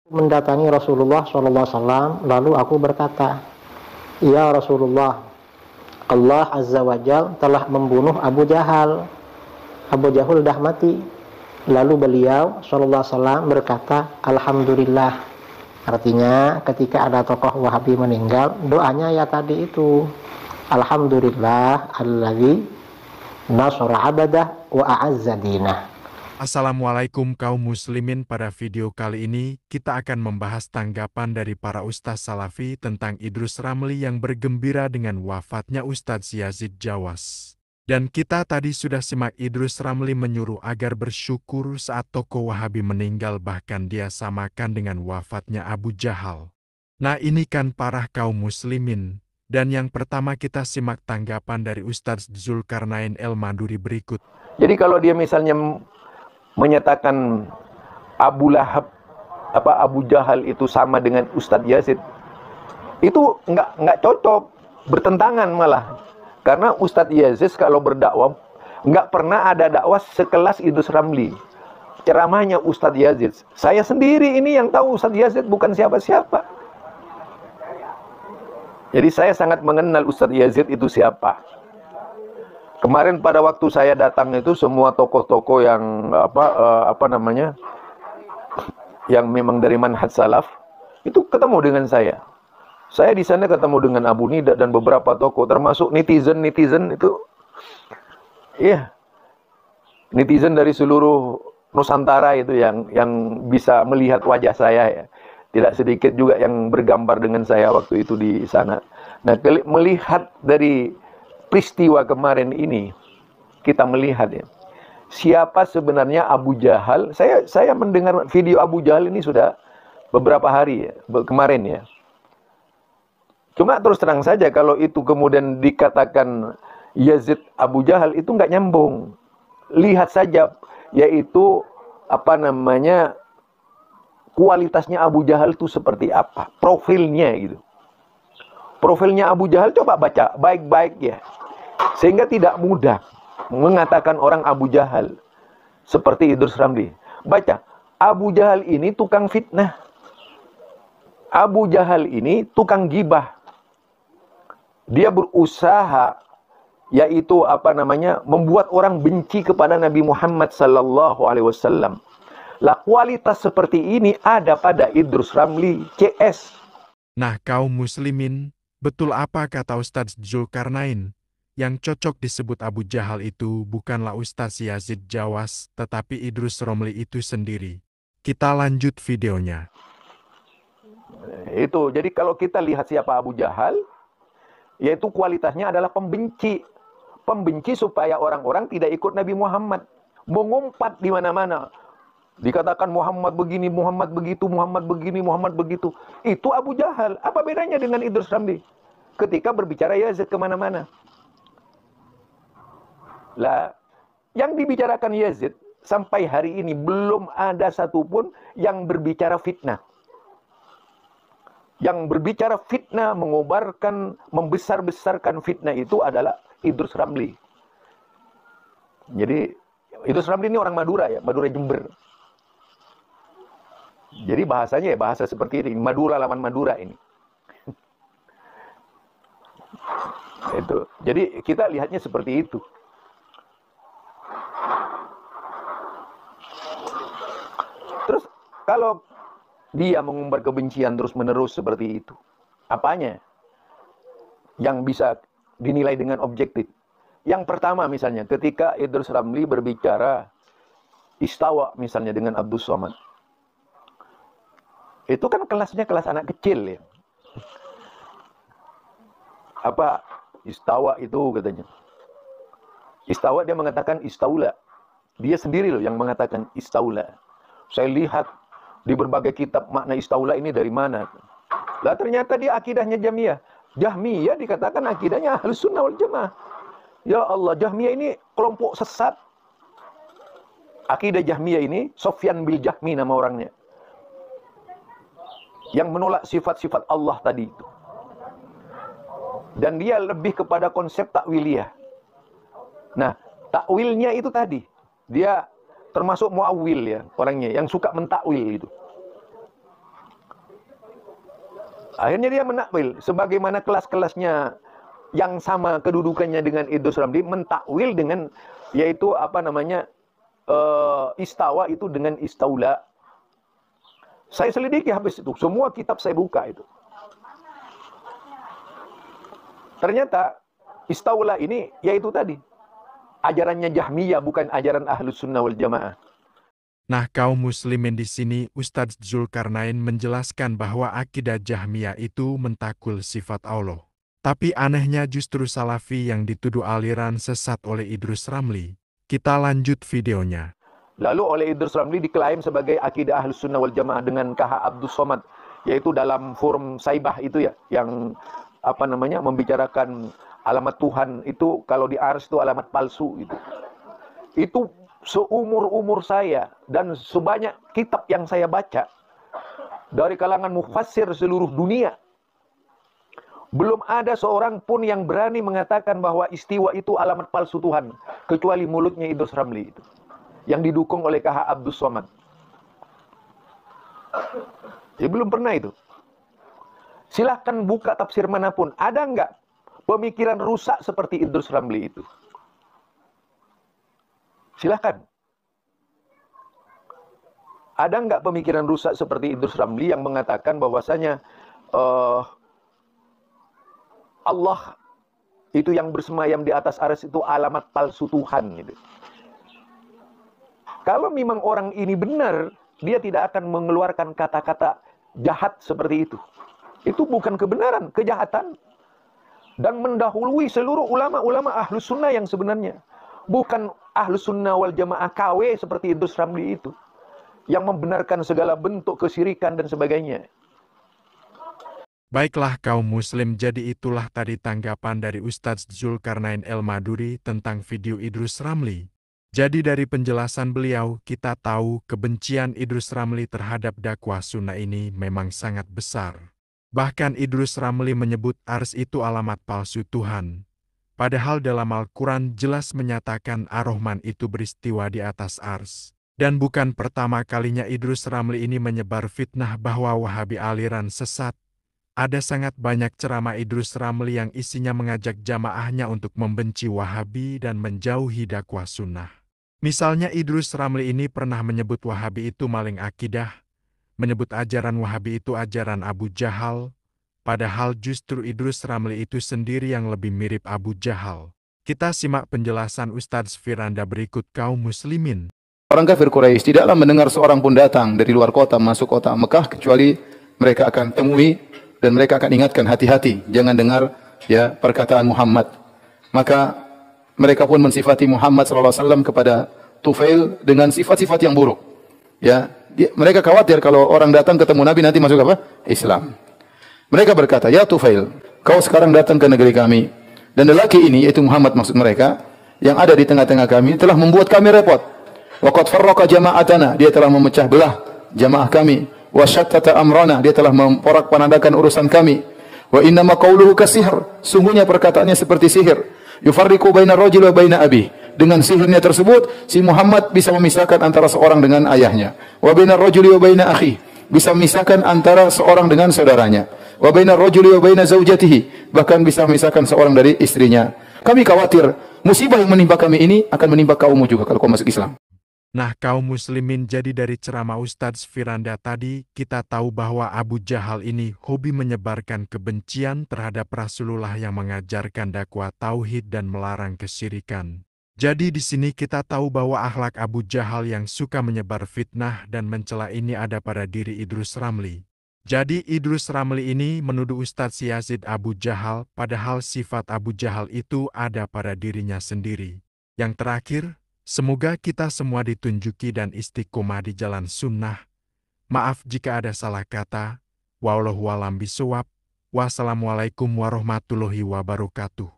mendatangi Rasulullah SAW, lalu aku berkata, "Ya Rasulullah, Allah Azza wa Jal telah membunuh Abu Jahal. Abu Jahal dah mati." Lalu beliau SAW berkata, "Alhamdulillah." Artinya ketika ada tokoh Wahabi meninggal, doanya ya tadi itu, Alhamdulillah alladzi nasara abadah wa a'azza dinah. Assalamualaikum kaum muslimin. Pada video kali ini, kita akan membahas tanggapan dari para Ustadz Salafi tentang Idrus Ramli yang bergembira dengan wafatnya Ustadz Yazid Jawas. Dan kita tadi sudah simak Idrus Ramli menyuruh agar bersyukur saat tokoh Wahabi meninggal, bahkan dia samakan dengan wafatnya Abu Jahal. Nah, ini kan parah kaum muslimin. Dan yang pertama kita simak tanggapan dari Ustadz Zulkarnain El-Maduri berikut. Jadi kalau dia misalnya menyatakan Abu Lahab, Abu Jahal itu sama dengan Ustadz Yazid, itu nggak cocok, bertentangan malah. Karena Ustadz Yazid kalau berdakwah nggak pernah ada dakwah sekelas Idrus Ramli. Ceramahnya Ustadz Yazid, saya sendiri ini yang tahu Ustadz Yazid, bukan siapa-siapa. Jadi saya sangat mengenal Ustadz Yazid itu siapa. Kemarin pada waktu saya datang itu semua tokoh-tokoh yang yang memang dari manhaj salaf itu ketemu dengan saya. Saya di sana ketemu dengan Abu Nida dan beberapa tokoh, termasuk netizen itu, iya, netizen dari seluruh Nusantara itu yang bisa melihat wajah saya ya. Tidak sedikit juga yang bergambar dengan saya waktu itu di sana. Nah, melihat dari peristiwa kemarin ini, kita melihat ya, siapa sebenarnya Abu Jahal. Saya mendengar video Abu Jahal ini sudah beberapa hari ya, kemarin ya. Cuma terus terang saja kalau itu kemudian dikatakan Yazid Abu Jahal, itu nggak nyambung. Lihat saja, yaitu kualitasnya Abu Jahal itu seperti apa, profilnya gitu. Profilnya Abu Jahal coba baca baik-baik ya. Sehingga tidak mudah mengatakan orang Abu Jahal seperti Idrus Ramli. Baca, Abu Jahal ini tukang fitnah. Abu Jahal ini tukang gibah. Dia berusaha yaitu membuat orang benci kepada Nabi Muhammad sallallahu alaihi wasallam. Lah, kualitas seperti ini ada pada Idrus Ramli CS. Nah, kaum muslimin, betul apa kata Ustadz Zulkarnain? Yang cocok disebut Abu Jahal itu bukanlah Ustadz Yazid Jawas, tetapi Idrus Ramli itu sendiri. Kita lanjut videonya. Itu, jadi kalau kita lihat siapa Abu Jahal, yaitu kualitasnya adalah pembenci. Pembenci supaya orang-orang tidak ikut Nabi Muhammad. Mengumpat di mana-mana. Dikatakan Muhammad begini, Muhammad begitu, Muhammad begini, Muhammad begitu. Itu Abu Jahal. Apa bedanya dengan Idrus Ramli ketika berbicara Yazid kemana-mana? Lah, yang dibicarakan Yazid sampai hari ini belum ada satupun yang berbicara fitnah. Yang berbicara fitnah, mengobarkan, membesar-besarkan fitnah itu adalah Idrus Ramli. Jadi Idrus Ramli ini orang Madura ya, Madura Jember. Jadi bahasanya ya bahasa seperti ini, Madura lawan Madura ini. Itu. Jadi kita lihatnya seperti itu. Terus kalau dia mengumbar kebencian terus-menerus seperti itu, apanya yang bisa dinilai dengan objektif? Yang pertama misalnya ketika Idrus Ramli berbicara istawa misalnya dengan Abdus Somad. Itu kan kelasnya kelas anak kecil ya. Apa istawa itu katanya. Istawa dia mengatakan istaula. Dia sendiri loh yang mengatakan istaula. Saya lihat di berbagai kitab makna istaula ini dari mana. Lah ternyata dia akidahnya Jahmiyah. Jahmiyah dikatakan akidahnya Ahlus Sunnah wal Jamaah. Ya Allah, Jahmiyah ini kelompok sesat. Akidah Jahmiyah ini Sofyan bil Jahmi nama orangnya. Yang menolak sifat-sifat Allah tadi itu. Dan dia lebih kepada konsep takwiliyah. Nah, takwilnya itu tadi. Dia termasuk muawil ya, orangnya yang suka mentakwil itu. Akhirnya dia menakwil sebagaimana kelas-kelasnya yang sama kedudukannya dengan Idrus Ramli, mentakwil dengan yaitu apa namanya istawa itu dengan istaula. Saya selidiki habis itu, semua kitab saya buka itu. Ternyata istaula ini yaitu tadi ajarannya Jahmiyah, bukan ajaran Ahlus Sunnah wal Jamaah. Nah, kaum muslimin di sini Ustadz Zulkarnain menjelaskan bahwa akidah Jahmiyah itu mentakul sifat Allah. Tapi anehnya justru Salafi yang dituduh aliran sesat oleh Idrus Ramli. Kita lanjut videonya. Lalu oleh Idrus Ramli diklaim sebagai akidah Ahlus Sunnah wal Jamaah dengan KH Abdus Somad, yaitu dalam forum Saibah itu ya, yang apa namanya membicarakan alamat Tuhan itu kalau di Ars itu alamat palsu itu. Itu seumur-umur saya dan sebanyak kitab yang saya baca dari kalangan mufassir seluruh dunia, belum ada seorang pun yang berani mengatakan bahwa istiwa itu alamat palsu Tuhan, kecuali mulutnya Idrus Ramli itu, yang didukung oleh KH Abdus Somad. Ya belum pernah itu. Silahkan buka tafsir manapun. Ada nggak pemikiran rusak seperti Idrus Ramli itu? Silahkan. Ada nggak pemikiran rusak seperti Idrus Ramli yang mengatakan bahwasanya Allah itu yang bersemayam di atas arsy itu alamat palsu Tuhan gitu. Kalau memang orang ini benar, dia tidak akan mengeluarkan kata-kata jahat seperti itu. Itu bukan kebenaran, kejahatan. Dan mendahului seluruh ulama-ulama Ahlus Sunnah yang sebenarnya. Bukan Ahlus Sunnah wal Jamaah KW seperti Idrus Ramli itu, yang membenarkan segala bentuk kesyirikan dan sebagainya. Baiklah kaum muslim, jadi itulah tadi tanggapan dari Ustadz Zulkarnain El-Maduri tentang video Idrus Ramli. Jadi dari penjelasan beliau, kita tahu kebencian Idrus Ramli terhadap dakwah sunnah ini memang sangat besar. Bahkan Idrus Ramli menyebut ars itu alamat palsu Tuhan. Padahal dalam Al-Quran jelas menyatakan Ar-Rahman itu beristiwa di atas ars. Dan bukan pertama kalinya Idrus Ramli ini menyebar fitnah bahwa Wahabi aliran sesat. Ada sangat banyak ceramah Idrus Ramli yang isinya mengajak jamaahnya untuk membenci Wahabi dan menjauhi dakwah sunnah. Misalnya Idrus Ramli ini pernah menyebut Wahabi itu maling akidah, menyebut ajaran Wahabi itu ajaran Abu Jahal, padahal justru Idrus Ramli itu sendiri yang lebih mirip Abu Jahal. Kita simak penjelasan Ustadz Firanda berikut kaum muslimin. Orang kafir Quraisy tidaklah mendengar seorang pun datang dari luar kota masuk kota Mekah kecuali mereka akan temui dan mereka akan ingatkan, hati-hati, jangan dengar ya perkataan Muhammad. Maka mereka pun mensifati Muhammad SAW kepada Tufail dengan sifat-sifat yang buruk. Ya, mereka khawatir kalau orang datang ketemu Nabi nanti masuk apa? Islam. Mereka berkata, ya Tufail, kau sekarang datang ke negeri kami, dan lelaki ini, yaitu Muhammad maksud mereka, yang ada di tengah-tengah kami, telah membuat kami repot. Waqad farraqa jama'atana, dia telah memecah belah jamaah kami. Wa syattata amrana, dia telah memporak-pandakan urusan kami. Wa innama qawluhu kasihr, sungguhnya perkataannya seperti sihir. Yufarriqu baina rajul wa baina abi. Dengan sihirnya tersebut, si Muhammad bisa memisahkan antara seorang dengan ayahnya. Wa baina rajuli wa baina akhi, bisa memisahkan antara seorang dengan saudaranya. Wa baina rajuli wa baina zaujatihi, bahkan bisa memisahkan seorang dari istrinya. Kami khawatir musibah yang menimpa kami ini akan menimpa kaummu juga kalau kau masuk Islam. Nah kaum muslimin, jadi dari ceramah Ustadz Firanda tadi, kita tahu bahwa Abu Jahal ini hobi menyebarkan kebencian terhadap Rasulullah yang mengajarkan dakwah tauhid dan melarang kesyirikan. Jadi di sini kita tahu bahwa akhlak Abu Jahal yang suka menyebar fitnah dan mencela ini ada pada diri Idrus Ramli. Jadi Idrus Ramli ini menuduh Ustadz Yazid Abu Jahal, padahal sifat Abu Jahal itu ada pada dirinya sendiri. Yang terakhir, semoga kita semua ditunjuki dan istiqomah di jalan sunnah. Maaf jika ada salah kata. Wallahu a'lam bishawab. Wassalamualaikum warahmatullahi wabarakatuh.